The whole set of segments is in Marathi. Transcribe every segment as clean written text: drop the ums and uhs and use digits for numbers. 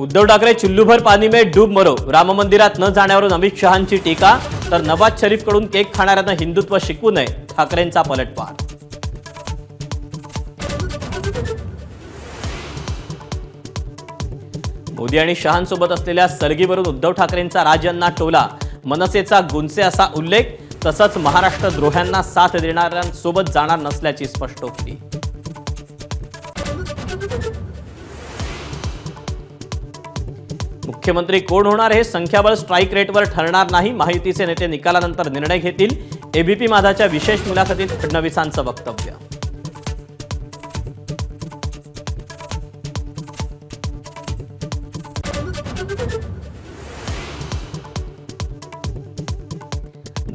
उद्धव ठाकरे चुल्लूभर पानी में डूब मरो, राम मंदिरात न जाण्यावरून अमित शहांची टीका, तर नवाज शरीफकडून केक खाणाऱ्यांना हिंदुत्व शिकवू नये, ठाकरेंचा पलटवार. मोदी आणि शहांसोबत असलेल्या सलगीवरून उद्धव ठाकरेंचा राज यांना टोला, मनसेचा गुंसे असा उल्लेख, तसंच महाराष्ट्र द्रोह्यांना साथ देणाऱ्यांसोबत जाणार नसल्याची स्पष्टोक्ती. मुख्यमंत्री कोण होणार हे संख्याबळ स्ट्राइक रेटवर ठरणार नाही, महायुतीचे नेते निकालानंतर निर्णय घेतील, एबीपी माझाच्या विशेष मुलाखतीत फडणवीसांचं वक्तव्य.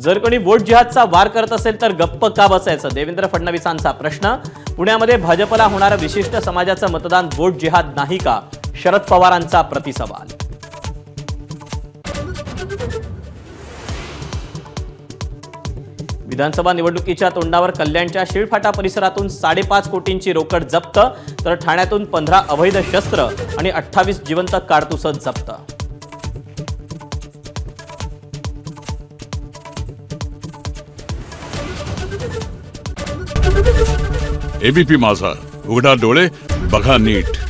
जर कोणी वोट जिहादचा वार करत असेल तर गप्प का बसायचं, देवेंद्र फडणवीसांचा प्रश्न. पुण्यामध्ये भाजपला होणारं विशिष्ट समाजाचं मतदान वोट जिहाद नाही का, शरद पवारांचा प्रतिसवाल. विधानसभा निवडणुकीच्या तोंडावर कल्याणच्या शिळफाटा परिसरातून 5.5 कोटींची रोकड जप्त, तर ठाण्यातून 15 अवैध शस्त्र आणि 28 जिवंत कारतूस जप्त. एबीपी माझा, उघडा डोळे बघा नीट.